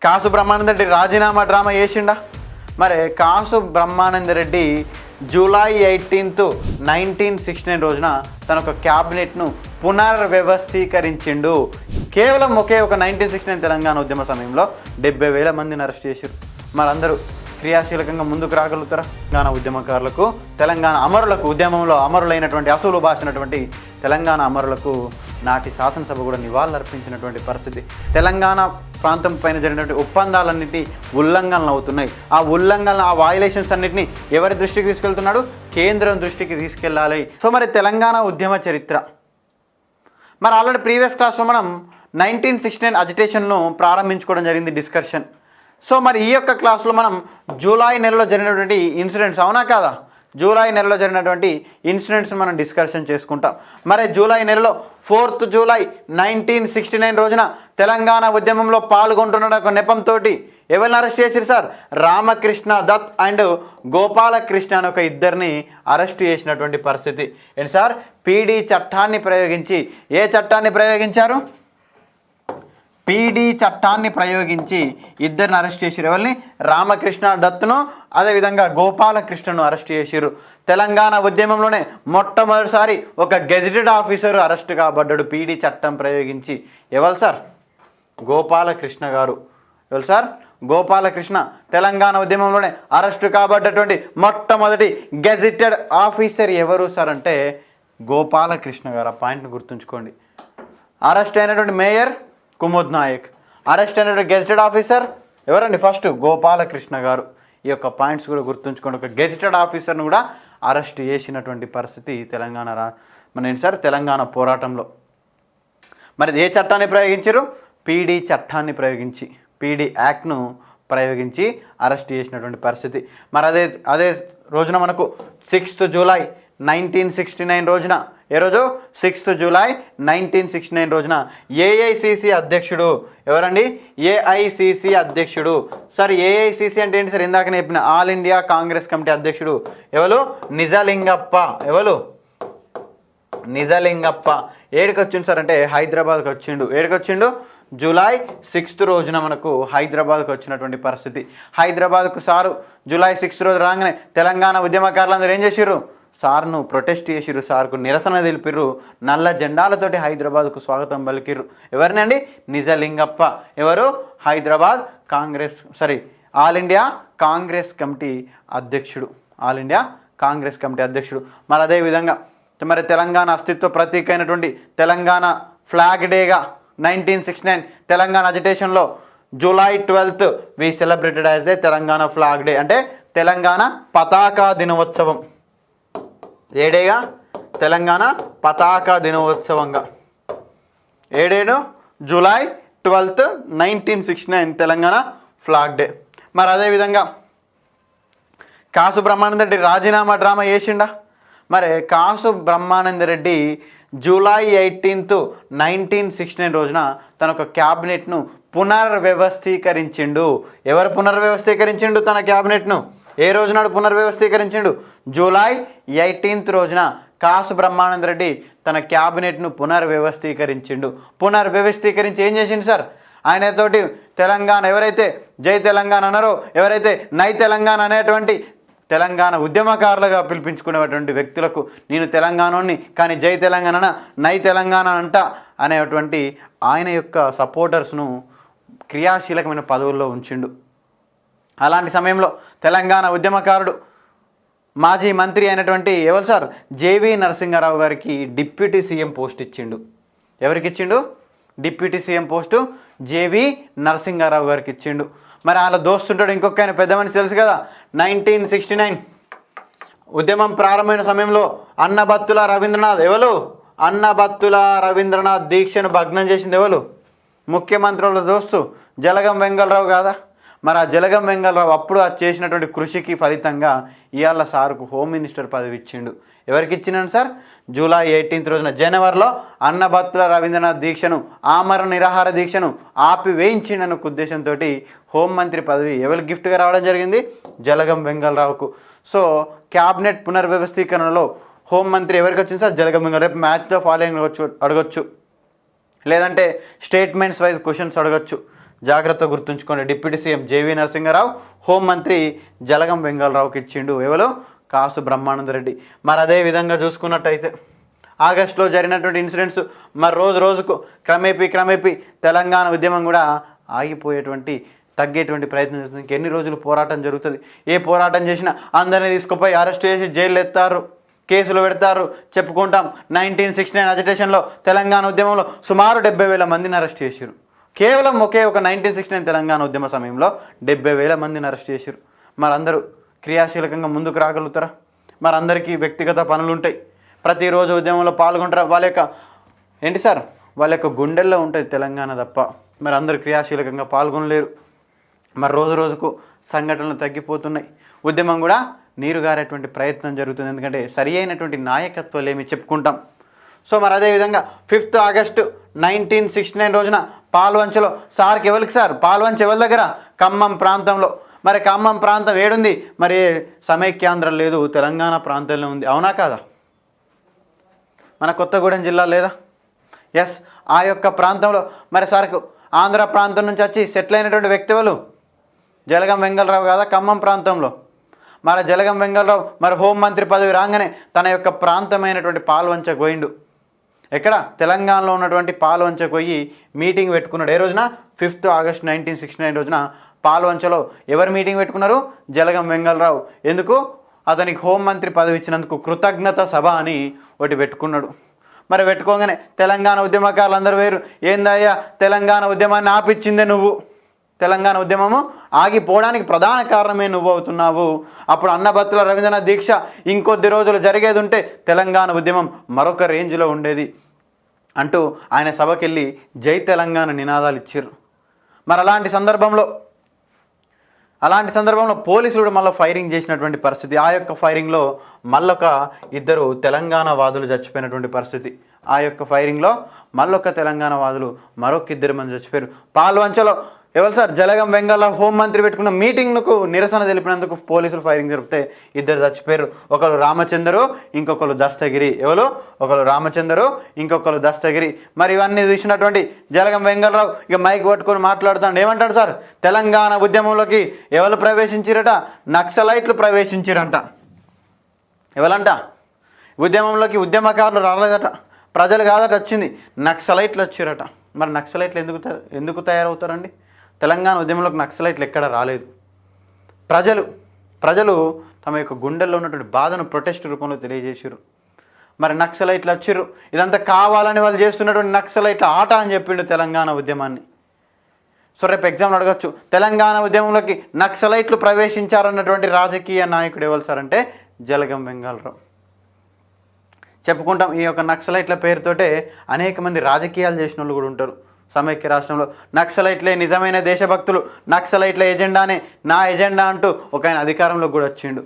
కాసు బ్రహ్మానంద రెడ్డి రాజీనామా డ్రామా చేసిండా? మరి కాసు బ్రహ్మానంద రెడ్డి జూలై 18, 1969 రోజున తన ఒక క్యాబినెట్ను పునర్వ్యవస్థీకరించిండు. కేవలం ఒకే ఒక 1969 తెలంగాణ ఉద్యమ సమయంలో 70,000 మందిని అరెస్ట్ చేశారు. మరందరూ క్రియాశీలకంగా ముందుకు రాగలుగుతారా? తెలంగాణ ఉద్యమకారులకు, తెలంగాణ అమరులకు, ఉద్యమంలో అమరులైనటువంటి అసూలు బాసినటువంటి తెలంగాణ అమరులకు నాటి శాసనసభ కూడా నివాళులర్పించినటువంటి పరిస్థితి. తెలంగాణ ప్రాంతం పైన జరిగినటువంటి ఒప్పందాలన్నింటి ఉల్లంఘనలు అవుతున్నాయి. ఆ ఉల్లంఘన, ఆ వయలేషన్స్ అన్నింటినీ ఎవరి దృష్టికి తీసుకెళ్తున్నాడు? కేంద్రం దృష్టికి తీసుకెళ్ళాలి. సో మరి తెలంగాణ ఉద్యమ చరిత్ర, మరి ఆల్రెడీ ప్రీవియస్ క్లాస్లో మనం 1969 అజిటేషన్ను ప్రారంభించుకోవడం జరిగింది, డిస్కషన్. సో మరి ఈ యొక్క క్లాస్లో మనం జూలై నెలలో జరిగినటువంటి ఇన్సిడెంట్స్, అవునా కాదా? జూలై నెలలో జరిగినటువంటి ఇన్సిడెంట్స్ మనం డిస్కషన్ చేసుకుంటాం. మరి జూలై నెలలో 4th జూలై 1969 రోజున తెలంగాణ ఉద్యమంలో పాల్గొంటున్న ఒక నెపంతో ఎవరిని అరెస్ట్ చేశారు సార్? రామకృష్ణ దత్ అండ్ గోపాలకృష్ణ అని ఒక ఇద్దరిని అరెస్ట్ చేసినటువంటి పరిస్థితి. ఏంటి సార్? పీడీ చట్టాన్ని ప్రయోగించి. ఏ చట్టాన్ని ప్రయోగించారు? పీడీ చట్టాన్ని ప్రయోగించి ఇద్దరిని అరెస్ట్ చేశారు. ఎవరిని? రామకృష్ణ దత్తును, అదేవిధంగా గోపాలకృష్ణను అరెస్ట్ చేశారు. తెలంగాణ ఉద్యమంలోనే మొట్టమొదటిసారి ఒక గెజిటెడ్ ఆఫీసర్ అరెస్ట్ కాబడ్డాడు పీడీ చట్టం ప్రయోగించి. ఎవరు సార్? గోపాలకృష్ణ గారు. ఎవరు సార్? గోపాలకృష్ణ. తెలంగాణ ఉద్యమంలోనే అరెస్టు కాబడ్డటువంటి మొట్టమొదటి గెజిటెడ్ ఆఫీసర్ ఎవరు సార్ అంటే గోపాలకృష్ణ గారు. ఆ పాయింట్ని గుర్తుంచుకోండి. అరెస్ట్ అయినటువంటి మేయర్ కుముద్ నాయక్, అరెస్ట్ అయినటువంటి గెజిటెడ్ ఆఫీసర్ ఎవరండి? ఫస్ట్ గోపాలకృష్ణ గారు. ఈ యొక్క పాయింట్స్ కూడా గుర్తుంచుకోండి. ఒక గెజిటెడ్ ఆఫీసర్ను కూడా అరెస్ట్ చేసినటువంటి పరిస్థితి తెలంగాణ ఏంటి సార్? తెలంగాణ పోరాటంలో. మరి ఏ చట్టాన్ని ప్రయోగించారు? పీడీ చట్టాన్ని ప్రయోగించి, పీడీ యాక్ట్ను ప్రయోగించి అరెస్ట్ చేసినటువంటి పరిస్థితి. మరి అదే రోజున మనకు 6th జూలై 1969 రోజున, ఏ రోజు? 6th జూలై 1969 రోజున ఏఐసిసి అధ్యక్షుడు ఎవరండి? ఏఐసిసి అధ్యక్షుడు. సార్ ఏఐసిసి అంటే ఏంటి సార్? ఇందాక చెప్పిన ఆల్ ఇండియా కాంగ్రెస్ కమిటీ అధ్యక్షుడు ఎవరు? నిజలింగప్ప. ఎవరు? నిజలింగప్ప. ఏడికి వచ్చిండు సార్ అంటే హైదరాబాద్కి వచ్చిండు. ఏడికి వచ్చిండు? జూలై 6th రోజున మనకు హైదరాబాద్కు వచ్చినటువంటి పరిస్థితి. హైదరాబాద్కు సారు జూలై 6th రోజు రాగానే తెలంగాణ ఉద్యమకారులందరూ ఏం చేసిర్రు? సార్ను ప్రొటెస్ట్ చేసిర్రు, సార్కు నిరసన తెలిపిర్రు, నల్ల జెండాలతోటి హైదరాబాద్కు స్వాగతం పలికిర్రు. ఎవరినండి? నిజలింగప్ప. ఎవరు? Hyderabad all India Congress committee అధ్యక్షుడు. ఆల్ ఇండియా కాంగ్రెస్ కమిటీ అధ్యక్షుడు. మరి అదేవిధంగా మరి తెలంగాణ అస్తిత్వ ప్రతీక అయినటువంటి తెలంగాణ ఫ్లాగ్ డేగా 1969 తెలంగాణ అజిటేషన్లో July 12th we celebrated as a Telangana flag day, అంటే తెలంగాణ పతాకా దినోత్సవం. ఏ డేగా? తెలంగాణ పతాకా దినోత్సవంగా. ఏ డేను? July 12th 1969 Telangana flag day. మరి అదేవిధంగా కాసు బ్రహ్మానంద రెడ్డి రాజీనామా డ్రామా చేసిండా? మరి కాసు బ్రహ్మానంద రెడ్డి జూలై 18, 1969 రోజున తన ఒక క్యాబినెట్ను పునర్వ్యవస్థీకరించిండు. ఎవరు పునర్వ్యవస్థీకరించిండు తన క్యాబినెట్ను? ఏ రోజునాడు పునర్వ్యవస్థీకరించిండు? జూలై 18th రోజున కాసు బ్రహ్మానంద రెడ్డి తన క్యాబినెట్ను పునర్వ్యవస్థీకరించిండు. పునర్వ్యవస్థీకరించి ఏం చేసిండు సార్? ఆయనతోటి తెలంగాణ ఎవరైతే జై తెలంగాణ అన్నారో, ఎవరైతే నై తెలంగాణ అనేటువంటి తెలంగాణ ఉద్యమకారులుగా పిలిపించుకునేటువంటి వ్యక్తులకు నేను తెలంగాణని కానీ జై తెలంగాణ నై తెలంగాణ అంట అనేటువంటి ఆయన యొక్క సపోర్టర్స్ను క్రియాశీలకమైన పదవుల్లో ఉంచిండు. అలాంటి సమయంలో తెలంగాణ ఉద్యమకారుడు మాజీ మంత్రి అయినటువంటి ఎవరు సార్? జేవి నరసింహారావు గారికి డిప్యూటీ సీఎం పోస్ట్ ఇచ్చిండు. ఎవరికి ఇచ్చిండు? Deputy CM post JV Narasimha Rao గారికి ఇచ్చిండు. మరి అలా దోస్తుంటాడు ఇంకొక ఆయన పెద్ద మనిషి తెలుసు కదా. 1969 ఉద్యమం ప్రారంభమైన సమయంలో అన్నబత్తుల రవీంద్రనాథ్. ఎవరు? అన్నబత్తుల రవీంద్రనాథ్ దీక్షను భగ్నం చేసింది ఎవరు? ముఖ్యమంత్రుల దోస్తు జలగం వెంగళరావు కాదా? మరి ఆ జలగం వెంగళరావు అప్పుడు చేసినటువంటి కృషికి ఫలితంగా ఇవాళ సార్కు హోమ్ మినిస్టర్ పదవి ఇచ్చిండు. ఎవరికి ఇచ్చినాను సార్? జూలై 18th రోజున జనవరిలో అన్నబత్తుల రవీంద్రనాథ్ దీక్షను, ఆమరణ నిరాహార దీక్షను ఆపివేయించిండన్న ఉద్దేశంతో హోంమంత్రి పదవి ఎవరికి గిఫ్ట్గా రావడం జరిగింది? జలగం వెంగళరావుకు. సో క్యాబినెట్ పునర్వ్యవస్థీకరణలో హోంమంత్రి ఎవరికి వచ్చింది సార్? జలగం వెంగళరావు. రేపు మ్యాచ్ ద ఫాలోయింగ్ అడగొచ్చు, లేదంటే స్టేట్మెంట్స్ వైజ్ క్వశ్చన్స్ అడగచ్చు. జాగ్రత్త గుర్తుంచుకోండి. డిప్యూటీ సీఎం జేవీ నరసింహారావు, హోంమంత్రి జలగం వెంగళరావుకి ఇచ్చిండు. ఎవరు? కాసు బ్రహ్మానందరెడ్డి. మరి అదే విధంగా చూసుకున్నట్టయితే ఆగస్టులో జరిగినటువంటి ఇన్సిడెంట్స్ మరి రోజు రోజుకు క్రమేపీ తెలంగాణ ఉద్యమం కూడా ఆగిపోయేటువంటి తగ్గేటువంటి ప్రయత్నం చేస్తుంది. ఇంకెన్ని రోజులు పోరాటం జరుగుతుంది? ఏ పోరాటం చేసినా అందరినీ తీసుకుపోయి అరెస్ట్ చేసి జైలు ఎత్తారు, కేసులు పెడతారు. చెప్పుకుంటాం 1969 అజిటేషన్లో తెలంగాణ ఉద్యమంలో సుమారు 70,000 మందిని అరెస్ట్ చేశారు. కేవలం ఒకే ఒక 1969 తెలంగాణ ఉద్యమ సమయంలో 70,000 మందిని అరెస్ట్ చేశారు. మరి అందరూ క్రియాశీలకంగా ముందుకు రాగలుగుతారా? మరి అందరికీ వ్యక్తిగత పనులు ఉంటాయి, ప్రతిరోజు ఉద్యమంలో పాల్గొంటారా? వాళ్ళ యొక్క ఏంటి సార్, వాళ్ళ యొక్క గుండెల్లో ఉంటుంది తెలంగాణ తప్ప. మరి అందరూ క్రియాశీలకంగా పాల్గొనలేరు. మరి రోజు రోజుకు సంఘటనలు తగ్గిపోతున్నాయి. ఉద్యమం కూడా నీరుగారేటువంటి ప్రయత్నం జరుగుతుంది. ఎందుకంటే సరి అయినటువంటి నాయకత్వాలు ఏమి చెప్పుకుంటాం. సో మరి అదేవిధంగా 5th ఆగస్టు 1969 రోజున పాల్వంచలో సార్కి ఎవరికి సార్? పాల్వంచ ఎవరి దగ్గర? ఖమ్మం ప్రాంతంలో. మరి ఖమ్మం ప్రాంతం ఏడుంది? మరి సమైక్యాంధ్ర లేదు, తెలంగాణ ప్రాంతంలో ఉంది. అవునా కాదా? మన కొత్తగూడెం జిల్లా లేదా? ఎస్, ఆ యొక్క ప్రాంతంలో మరి సార్కు ఆంధ్ర ప్రాంతం నుంచి వచ్చి సెటిల్ అయినటువంటి వ్యక్తి వాళ్ళు జలగం వెంగళరావు కాదా? ఖమ్మం ప్రాంతంలో. మరి జలగం వెంగళరావు మరి హోంమంత్రి పదవి రాగానే తన యొక్క ప్రాంతమైనటువంటి పాల్వంచ పోయిండు. ఎక్కడ? తెలంగాణలో ఉన్నటువంటి పాల్వంచకు పోయి మీటింగ్ పెట్టుకున్నాడు. ఏ రోజున? 5th ఆగస్టు 1969 రోజున పాల్వంచలో ఎవరు మీటింగ్ పెట్టుకున్నారు? జలగం వెంగళరావు. ఎందుకు? అతనికి హోంమంత్రి పదవి ఇచ్చినందుకు కృతజ్ఞత సభ అని ఒకటి పెట్టుకున్నాడు. మరి పెట్టుకోగానే తెలంగాణ ఉద్యమకారులు అందరూ వేరు. ఏందయ్యా, తెలంగాణ ఉద్యమాన్ని ఆపిచ్చిందే నువ్వు, తెలంగాణ ఉద్యమము ఆగిపోవడానికి ప్రధాన కారణమే నువ్వు అవుతున్నావు. అప్పుడు అన్నబత్తుల రవీంద్రనాథ్ దీక్ష ఇంకొద్ది రోజులు జరిగేది ఉంటే తెలంగాణ ఉద్యమం మరొక రేంజ్లో ఉండేది అంటూ ఆయన సభకెళ్ళి జై తెలంగాణ నినాదాలు ఇచ్చారు. మరి అలాంటి సందర్భంలో పోలీసులు మళ్ళీ ఫైరింగ్ చేసినటువంటి పరిస్థితి. ఆ యొక్క ఫైరింగ్లో మళ్ళొక 2 తెలంగాణ వాదులు చచ్చిపోయినటువంటి పరిస్థితి. ఆ యొక్క ఫైరింగ్లో మళ్ళొక తెలంగాణ వాదులు మరొక 2 మంది చచ్చిపోయారు. పాల్వంచలో ఎవరు సార్? జలగం వెంగళరావు హోంమంత్రి పెట్టుకున్న మీటింగ్కు నిరసన తెలిపినందుకు పోలీసులు ఫైరింగ్ జరిపితే 2 చచ్చిపోయారు. ఒకరు రామచంద్రు, ఇంకొకరు దస్తగిరి. ఎవరు? ఒకరు రామచంద్రు, ఇంకొకరు దస్తగిరి. మరి ఇవన్నీ చూసినటువంటి జలగం వెంగళరావు ఇక మైక్ పట్టుకొని మాట్లాడుతాడు. ఏమంటాడు సార్? తెలంగాణ ఉద్యమంలోకి ఎవరు ప్రవేశించారట? నక్సలైట్లు ప్రవేశించారంట. ఎవరంట? ఉద్యమంలోకి ఉద్యమకారులు రాలేదట, ప్రజలు కాదట వచ్చింది, నక్సలైట్లు వచ్చారట. మరి నక్సలైట్లు ఎందుకు తయారవుతారండి? తెలంగాణ ఉద్యమంలోకి నక్సలైట్లు ఎక్కడ రాలేదు. ప్రజలు తమ యొక్క గుండెల్లో ఉన్నటువంటి బాధను ప్రొటెస్ట్ రూపంలో తెలియజేసారు. మరి నక్సలైట్లు వచ్చారు. ఇదంతా కావాలని వాళ్ళు చేస్తున్నటువంటి నక్సలైట్ల ఆట అని చెప్పిండు తెలంగాణ ఉద్యమాన్ని. సో రేపు ఎగ్జామ్లు అడగచ్చు, తెలంగాణ ఉద్యమంలోకి నక్సలైట్లు ప్రవేశించారన్నటువంటి రాజకీయ నాయకుడు ఎవరు సార్ అంటే జలగం వెంగళరావు. చెప్పుకుంటాం ఈ యొక్క నక్సలైట్ల పేరుతోటే అనేక మంది రాజకీయాలు చేసిన వాళ్ళు కూడా ఉంటారు సమైక్య రాష్ట్రంలో. నక్సలైట్లే నిజమైన దేశభక్తులు, నక్సలైట్ల ఎజెండానే నా ఎజెండా అంటూ ఒక ఆయన అధికారంలోకి కూడా వచ్చిండు.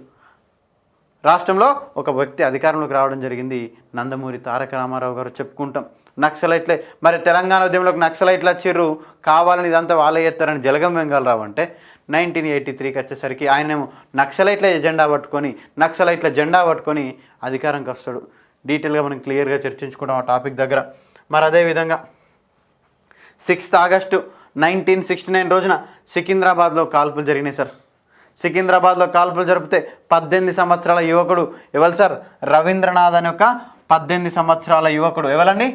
రాష్ట్రంలో ఒక వ్యక్తి అధికారంలోకి రావడం జరిగింది, నందమూరి తారక రామారావు గారు. చెప్పుకుంటాం నక్సలైట్లే. మరి తెలంగాణ ఉద్యమంలోకి నక్సలైట్లు వచ్చిర్రు, కావాలని ఇదంతా వాళ్ళే చేస్తారని జలగం వెంగళరావు అంటే 1983కి వచ్చేసరికి ఆయనేమో నక్సలైట్ల ఎజెండా పట్టుకొని, నక్సలైట్ల జెండా పట్టుకొని అధికారంకి వస్తాడు. డీటెయిల్గా మనం క్లియర్గా చర్చించుకుంటాం ఆ టాపిక్ దగ్గర. మరి అదేవిధంగా 6th ఆగస్టు 1969 రోజున సికింద్రాబాద్లో కాల్పులు జరిగినాయి సార్. సికింద్రాబాద్లో కాల్పులు జరిపితే 18 సంవత్సరాల యువకుడు ఎవరు సార్? రవీంద్రనాథ్ అనే ఒక 18 సంవత్సరాల యువకుడు. ఎవరండి?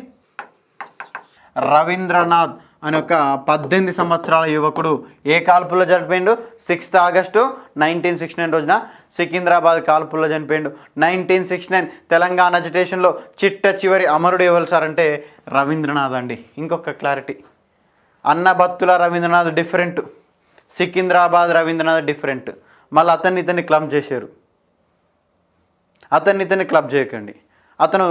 రవీంద్రనాథ్ అనే ఒక 18 సంవత్సరాల యువకుడు ఏ కాల్పుల్లో చనిపోయిండు? 6th ఆగస్టు 1969 రోజున సికింద్రాబాద్ కాల్పుల్లో చనిపోయిండు. 1969 తెలంగాణ అజిటేషన్లో చిట్ట చివరి అమరుడు ఎవరు సార్ అంటే రవీంద్రనాథ్ అండి. ఇంకొక clarity, Annabathula Ravindranath different, Secunderabad Ravindranath different. మళ్ళీ ఇతన్ని క్లబ్ చేశారు. ఇతన్ని క్లబ్ చేయకండి. అతను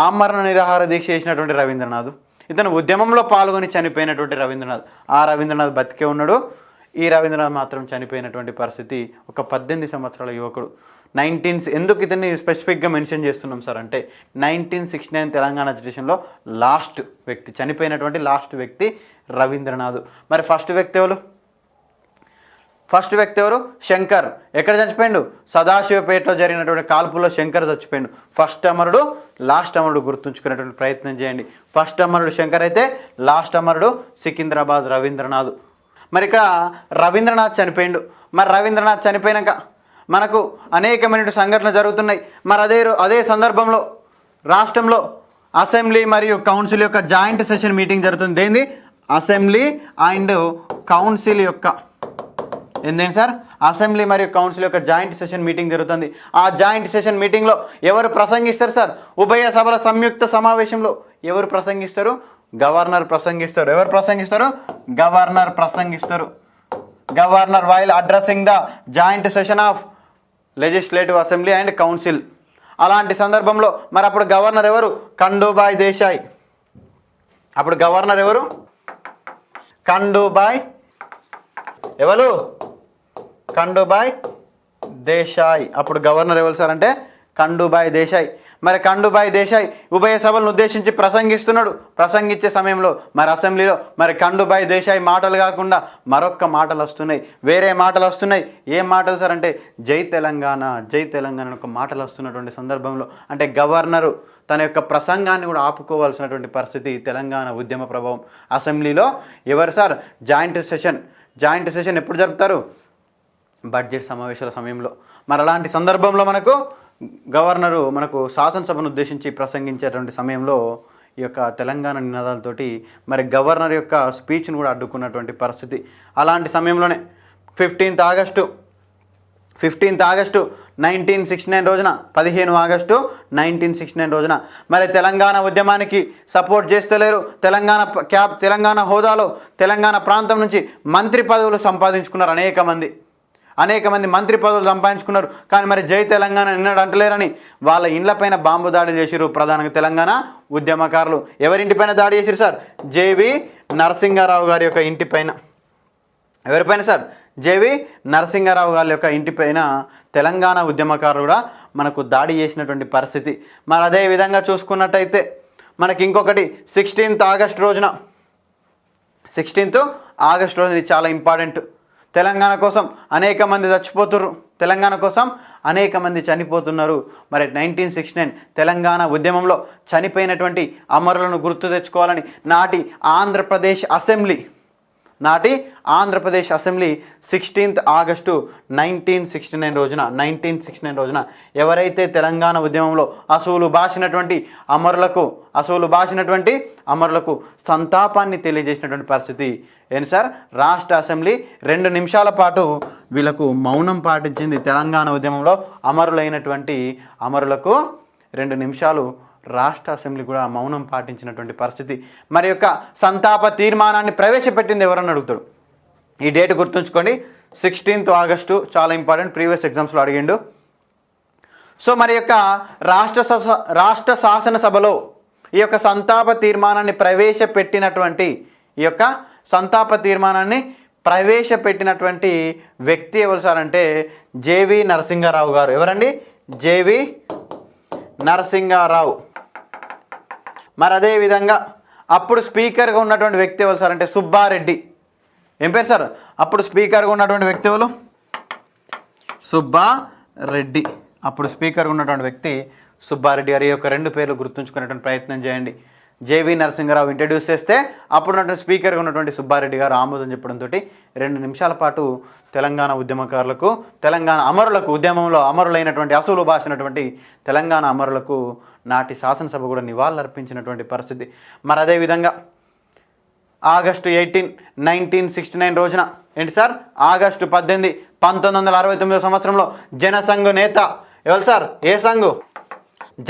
ఆమరణ నిరాహార దీక్ష చేసినటువంటి రవీంద్రనాథ్, ఇతను ఉద్యమంలో పాల్గొని చనిపోయినటువంటి రవీంద్రనాథ్. ఆ రవీంద్రనాథ్ బతికే ఉన్నాడు, ఈ రవీంద్రనాథ్ మాత్రం చనిపోయినటువంటి పరిస్థితి. ఒక 18 సంవత్సరాల యువకుడు. ఎందుకు ఇతన్ని స్పెసిఫిక్గా మెన్షన్ చేస్తున్నాం సార్ అంటే 1969 తెలంగాణ అజిటేషన్లో లాస్ట్ వ్యక్తి, చనిపోయినటువంటి లాస్ట్ వ్యక్తి రవీంద్రనాథ్. మరి ఫస్ట్ వ్యక్తి ఎవరు? శంకర్. ఎక్కడ చచ్చిపోయిండు? సదాశివపేటలో జరిగినటువంటి కాల్పుల్లో శంకర్ చచ్చిపోయిండు. ఫస్ట్ అమరుడు, లాస్ట్ అమరుడు గుర్తుంచుకునేటువంటి ప్రయత్నం చేయండి. ఫస్ట్ అమరుడు శంకర్ అయితే లాస్ట్ అమరుడు సికింద్రాబాద్ రవీంద్రనాథ్. మరి ఇక్కడ రవీంద్రనాథ్ చనిపోయిండు. మరి రవీంద్రనాథ్ చనిపోయినాక మనకు అనేకమైన సంఘటనలు జరుగుతున్నాయి. మరి అదే సందర్భంలో రాష్ట్రంలో అసెంబ్లీ మరియు కౌన్సిల్ యొక్క జాయింట్ సెషన్ మీటింగ్ జరుగుతుంది. ఏంది? అసెంబ్లీ అండ్ కౌన్సిల్ యొక్క ఏంటండి సార్? అసెంబ్లీ మరియు కౌన్సిల్ యొక్క జాయింట్ సెషన్ మీటింగ్ జరుగుతుంది. ఆ జాయింట్ సెషన్ మీటింగ్లో ఎవరు ప్రసంగిస్తారు సార్? ఉభయ సభల సంయుక్త సమావేశంలో ఎవరు ప్రసంగిస్తారు? గవర్నర్ ప్రసంగిస్తారు. ఎవరు ప్రసంగిస్తారు? గవర్నర్ ప్రసంగిస్తారు. Governor while addressing the joint session of legislative assembly and council. అలాంటి సందర్భంలో మరి అప్పుడు గవర్నర్ ఎవరు? కండూబాయ్ దేశాయ్. అప్పుడు గవర్నర్ ఎవరు? కండూబాయ్. ఎవరు? కండూబాయ్ దేశాయ్. అప్పుడు గవర్నర్ ఎవరు సార్ అంటే కండూబాయ్ దేశాయ్. మరి కండూబాయ్ దేశాయ్ ఉభయ సభలను ఉద్దేశించి ప్రసంగిస్తున్నాడు. ప్రసంగించే సమయంలో మరి అసెంబ్లీలో మరి కండూబాయ్ దేశాయ్ మాటలు కాకుండా మరొక్క మాటలు వస్తున్నాయి, వేరే మాటలు వస్తున్నాయి. ఏం మాటలు సార్ అంటే జై తెలంగాణ, జై తెలంగాణ ఒక మాటలు వస్తున్నటువంటి సందర్భంలో అంటే గవర్నరు తన యొక్క ప్రసంగాన్ని కూడా ఆపుకోవాల్సినటువంటి పరిస్థితి. తెలంగాణ ఉద్యమ ప్రభావం. అసెంబ్లీలో ఎవరు సార్? జాయింట్ సెషన్ ఎప్పుడు జరుపుతారు? బడ్జెట్ సమావేశాల సమయంలో. మరి అలాంటి సందర్భంలో మనకు గవర్నరు మనకు శాసనసభను ఉద్దేశించి ప్రసంగించేటువంటి సమయంలో ఈ యొక్క తెలంగాణ నినాదాలతోటి మరి గవర్నర్ యొక్క స్పీచ్ను కూడా అడ్డుకున్నటువంటి పరిస్థితి. అలాంటి సమయంలోనే 15th ఆగస్టు 1969 రోజున 15 ఆగస్టు 1969 రోజున మరి తెలంగాణ ఉద్యమానికి సపోర్ట్ చేస్తలేరు. తెలంగాణ హోదాలో తెలంగాణ ప్రాంతం నుంచి మంత్రి పదవులు సంపాదించుకున్నారు అనేక మంది మంత్రి పదవులు సంపాదించుకున్నారు. కానీ మరి జై తెలంగాణ నిన్నడు అంటలేరని వాళ్ళ ఇండ్లపైన బాంబు దాడి చేసిరు. ప్రధానంగా తెలంగాణ ఉద్యమకారులు ఎవరింటిపైన దాడి చేసిరు సార్? జేవి నరసింహారావు గారి యొక్క ఇంటిపైన. ఎవరిపైన సార్? జేవి నరసింహారావు గారి యొక్క ఇంటిపైన తెలంగాణ ఉద్యమకారులు కూడా మనకు దాడి చేసినటువంటి పరిస్థితి. మరి అదే విధంగా చూసుకున్నట్టయితే మనకి ఇంకొకటి 16th ఆగస్టు రోజున ఇది చాలా ఇంపార్టెంట్. తెలంగాణ కోసం అనేక మంది చచ్చిపోతున్నారు. తెలంగాణ కోసం అనేక మంది చనిపోతున్నారు. మరి 1969 తెలంగాణ ఉద్యమంలో చనిపోయినటువంటి అమరులను గుర్తు తెచ్చుకోవాలని నాటి ఆంధ్రప్రదేశ్ అసెంబ్లీ 16th ఆగస్టు 1969 రోజున ఎవరైతే తెలంగాణ ఉద్యమంలో అసువులు బాసినటువంటి అమరులకు సంతాపాన్ని తెలియజేసినటువంటి పరిస్థితి. ఏంటి సార్? రాష్ట్ర అసెంబ్లీ 2 నిమిషాల పాటు వీళ్ళకు మౌనం పాటించింది. తెలంగాణ ఉద్యమంలో అమరులైనటువంటి అమరులకు 2 నిమిషాలు రాష్ట్ర అసెంబ్లీ కూడా మౌనం పాటించినటువంటి పరిస్థితి. మరి యొక్క సంతాప తీర్మానాన్ని ప్రవేశపెట్టింది ఎవరని అడుగుతాడు. ఈ డేట్ గుర్తుంచుకోండి, 16th ఆగస్టు. చాలా ఇంపార్టెంట్, ప్రీవియస్ ఎగ్జామ్స్లో అడిగిండు. సో మరి యొక్క రాష్ట్ర శాసనసభలో ఈ యొక్క సంతాప తీర్మానాన్ని ప్రవేశపెట్టినటువంటి వ్యక్తి ఎవరు సార్ అంటే జేవి నరసింహారావు గారు. ఎవరండి? జేవి నరసింహారావు. మరి అదేవిధంగా అప్పుడు స్పీకర్గా ఉన్నటువంటి వ్యక్తి ఎవరు సార్ అంటే సుబ్బారెడ్డి. ఏం పేరు సార్? అప్పుడు స్పీకర్గా ఉన్నటువంటి వ్యక్తి ఎవరు? సుబ్బారెడ్డి. అప్పుడు స్పీకర్గా ఉన్నటువంటి వ్యక్తి సుబ్బారెడ్డి గారి యొక్క 2 పేర్లు గుర్తుంచుకునేటువంటి ప్రయత్నం చేయండి. జేవి నరసింహారావు ఇంట్రడ్యూస్ చేస్తే అప్పుడు ఉన్నటువంటి స్పీకర్గా ఉన్నటువంటి సుబ్బారెడ్డి గారు ఆమోదం చెప్పడంతో 2 నిమిషాల పాటు తెలంగాణ ఉద్యమకారులకు, తెలంగాణ అమరులకు, ఉద్యమంలో అమరులైనటువంటి అసూలు బాసినటువంటి తెలంగాణ అమరులకు నాటి శాసనసభ కూడా నివాళులర్పించినటువంటి పరిస్థితి. మరి అదేవిధంగా ఆగస్టు 18, 1969 రోజున ఏంటి సార్? ఆగస్టు 18, 1969 సంవత్సరంలో జనసంఘ్ నేత ఎవరు సార్? ఏ సంఘ్?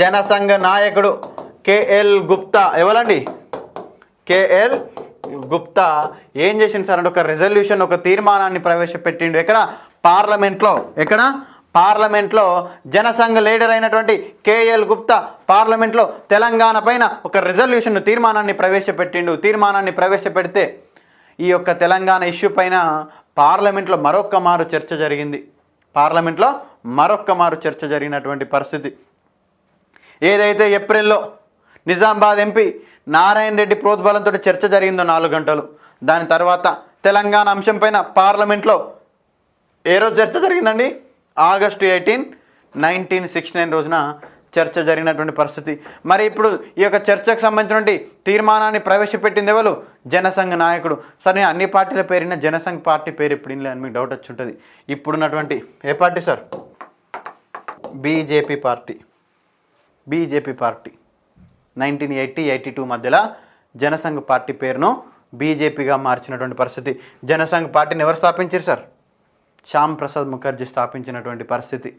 జనసంఘ నాయకుడు కేఎల్ గుప్తా. ఎవరండి? కేఎల్ గుప్తా ఏం చేసింది సార్ అంటే ఒక రెజల్యూషన్, ఒక తీర్మానాన్ని ప్రవేశపెట్టిండు. పార్లమెంట్లో జనసంఘ లీడర్ అయినటువంటి కేఎల్ గుప్తా పార్లమెంట్లో తెలంగాణ పైన ఒక రెజల్యూషన్, తీర్మానాన్ని ప్రవేశపెడితే ఈ యొక్క తెలంగాణ ఇష్యూ పైన పార్లమెంట్లో మరొక్క మారు చర్చ జరిగినటువంటి పరిస్థితి. ఏదైతే ఏప్రిల్లో నిజామాబాద్ ఎంపీ నారాయణ రెడ్డి ప్రోద్బలంతో చర్చ జరిగిందో 4 గంటలు, దాని తర్వాత తెలంగాణ అంశం పైన పార్లమెంట్లో ఏ రోజు చర్చ జరిగిందండి? ఆగస్టు 18, 1969 రోజున చర్చ జరిగినటువంటి పరిస్థితి. మరి ఇప్పుడు ఈ యొక్క చర్చకు సంబంధించినటువంటి తీర్మానాన్ని ప్రవేశపెట్టింది ఎవరు? జనసంఘ్ నాయకుడు. సరే, నేను అన్ని పార్టీల పేరున జనసంఘ్ పార్టీ పేరు ఇప్పుడు ఇన్ అని మీకు డౌట్ వచ్చి ఉంటుంది. ఇప్పుడున్నటువంటి ఏ party sir? BJP party. BJP party 1980-82 మధ్యలో జనసంఘ్ పార్టీ పేరును బీజేపీగా మార్చినటువంటి పరిస్థితి. జనసంఘ్ పార్టీని ఎవరు స్థాపించారు సార్? శ్యామ్ ప్రసాద్ ముఖర్జీ స్థాపించినటువంటి పరిస్థితి.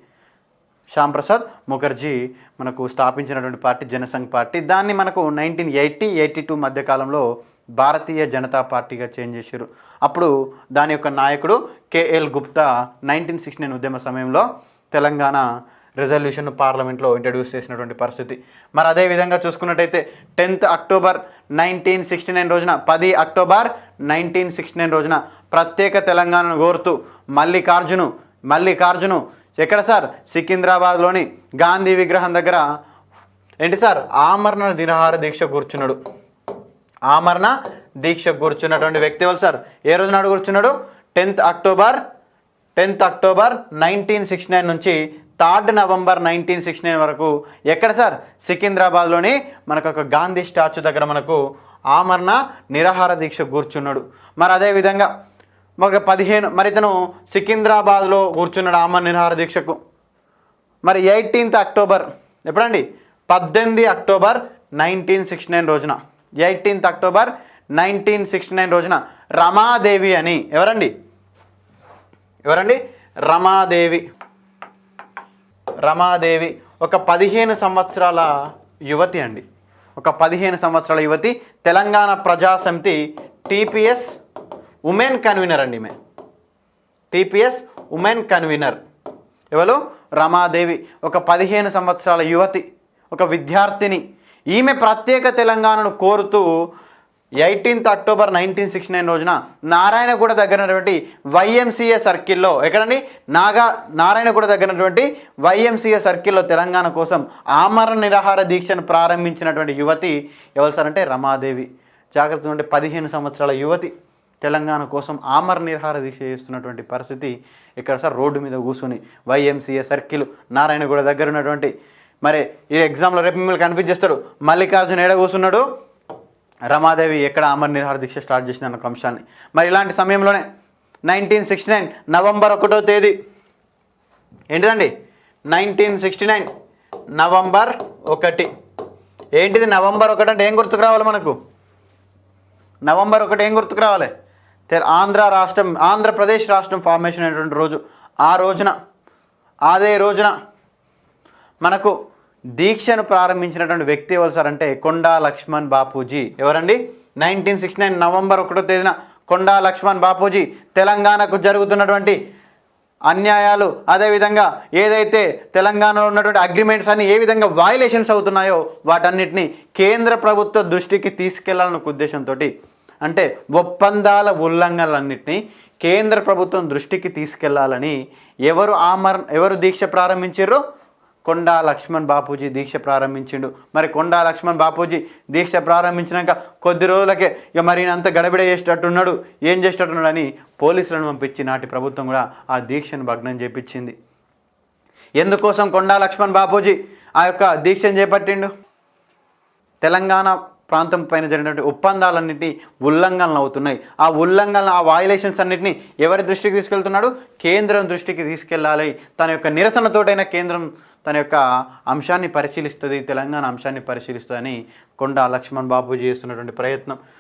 శ్యామ్ ప్రసాద్ ముఖర్జీ మనకు స్థాపించినటువంటి పార్టీ జనసంఘ్ పార్టీ. దాన్ని మనకు 1980-82 మధ్యకాలంలో భారతీయ జనతా పార్టీగా చేంజ్ చేశారు. అప్పుడు దాని యొక్క నాయకుడు కేఎల్ గుప్తా 1969 ఉద్యమ సమయంలో తెలంగాణ రెజల్యూషన్ పార్లమెంట్లో ఇంట్రడ్యూస్ చేసినటువంటి పరిస్థితి. మరి అదేవిధంగా చూసుకున్నట్టయితే 10 అక్టోబర్ 1969 రోజున 10 అక్టోబర్ 1969 రోజున ప్రత్యేక తెలంగాణను కోరుతూ మల్లికార్జును ఎక్కడ సార్? సికింద్రాబాద్లోని గాంధీ విగ్రహం దగ్గర ఏంటి సార్? ఆమరణ నిరాహార దీక్ష కూర్చున్నాడు. ఆమరణ దీక్ష కూర్చున్నటువంటి వ్యక్తి ఎవరు సార్? ఏ రోజు నాడు కూర్చున్నాడు? 10 అక్టోబర్ 1969 నుంచి 3 నవంబర్ 1969 వరకు ఎక్కడ సార్? సికింద్రాబాద్లోని మనకు ఒక గాంధీ స్టాచ్యూ దగ్గర మనకు ఆమరణ నిరాహార దీక్ష కూర్చున్నాడు. మరి అదేవిధంగా మరి 15 మరి ఇతను సికింద్రాబాద్లో కూర్చున్నాడు ఆమరణ నిరాహార దీక్షకు. మరి 18 అక్టోబర్ ఎప్పుడండి? 18 అక్టోబర్ 1969 రోజున 18 అక్టోబర్ 1969 రోజున రమాదేవి అని ఎవరండి? రమాదేవి ఒక 15 సంవత్సరాల యువతి అండి. ఒక 15 సంవత్సరాల యువతి. తెలంగాణ ప్రజాసమితి టీపీఎస్ ఉమెన్ కన్వీనర్ అండి. ఈమె టీపీఎస్ ఉమెన్ కన్వీనర్. ఎవరు? రమాదేవి. ఒక 15 సంవత్సరాల యువతి, ఒక విద్యార్థిని. ఈమె ప్రత్యేక తెలంగాణను కోరుతూ 18 అక్టోబర్ 1969 రోజున నారాయణగూడ దగ్గరటువంటి వైఎంసీఏ సర్కిల్లో ఎక్కడండి? నారాయణగూడ దగ్గరటువంటి వైఎంసీఏ సర్కిల్లో తెలంగాణ కోసం ఆమరణ నిరాహార దీక్షను ప్రారంభించినటువంటి యువతి ఎవరు సార్ అంటే రమాదేవి. జాగ్రత్త ఉంటే 15 సంవత్సరాల యువతి తెలంగాణ కోసం ఆమరణ నిరాహార దీక్ష చేస్తున్నటువంటి పరిస్థితి ఇక్కడ సార్. రోడ్డు మీద కూర్చుని వైఎంసీఏ సర్కిల్ నారాయణగూడ దగ్గర ఉన్నటువంటి మరి ఈ ఎగ్జామ్లో రేపు మిమ్మల్ని కన్ఫ్యూజ్ చేస్తాడు. మల్లికార్జున ఏడ కూర్చున్నాడు? రమాదేవి ఎక్కడ ఆమరణ నిరాహార దీక్ష స్టార్ట్ చేసిన అన్న అంశాన్ని. మరి ఇలాంటి సమయంలోనే 1969 నవంబర్ 1వ తేదీ ఏంటిదండి? 1969 నవంబర్ 1. ఏంటిది నవంబర్ 1 అంటే ఏం గుర్తుకు రావాలి మనకు? నవంబర్ 1 ఏం గుర్తుకు రావాలి? ఆంధ్రప్రదేశ్ రాష్ట్రం ఫార్మేషన్ అయినటువంటి రోజు. అదే రోజున మనకు దీక్షను ప్రారంభించినటువంటి వ్యక్తి ఎవరు సార్ అంటే కొండా లక్ష్మణ్ బాపూజీ. ఎవరండి? 1969 నవంబర్ 1వ తేదీన కొండా లక్ష్మణ్ బాపూజీ తెలంగాణకు జరుగుతున్నటువంటి అన్యాయాలు, అదేవిధంగా ఏదైతే తెలంగాణలో ఉన్నటువంటి అగ్రిమెంట్స్ అన్ని ఏ విధంగా వయలేషన్స్ అవుతున్నాయో వాటన్నిటిని కేంద్ర ప్రభుత్వ దృష్టికి తీసుకెళ్లాలన్న ఉద్దేశంతో, అంటే ఒప్పందాల ఉల్లంఘనలన్నింటినీ కేంద్ర ప్రభుత్వం దృష్టికి తీసుకెళ్లాలని ఎవరు దీక్ష ప్రారంభించారో? కొండా లక్ష్మణ్ బాపూజీ దీక్ష ప్రారంభించిండు. మరి కొండా లక్ష్మణ్ బాపూజీ దీక్ష ప్రారంభించినాక కొద్ది రోజులకే ఇక మరి అంత గడబిడ చేసేటట్టున్నాడు, ఏం చేసేటట్టున్నాడు అని పోలీసులను పంపించి నాటి ప్రభుత్వం కూడా ఆ దీక్షను భగ్నం చేపించింది. ఎందుకోసం కొండా లక్ష్మణ్ బాపూజీ ఆ యొక్క దీక్షను చేపట్టిండు? తెలంగాణ ప్రాంతం పైన జరిగినటువంటి ఒప్పందాలన్నింటినీ ఉల్లంఘనలు అవుతున్నాయి. ఆ వయలేషన్స్ అన్నింటినీ ఎవరి దృష్టికి తీసుకెళ్తున్నాడు? కేంద్రం దృష్టికి తీసుకెళ్ళాలి. తన యొక్క నిరసనతోటైనా కేంద్రం తన యొక్క అంశాన్ని పరిశీలిస్తుంది, తెలంగాణ అంశాన్ని పరిశీలిస్తుందని కొండా లక్ష్మణ్ బాపూజీ చేస్తున్నటువంటి ప్రయత్నం.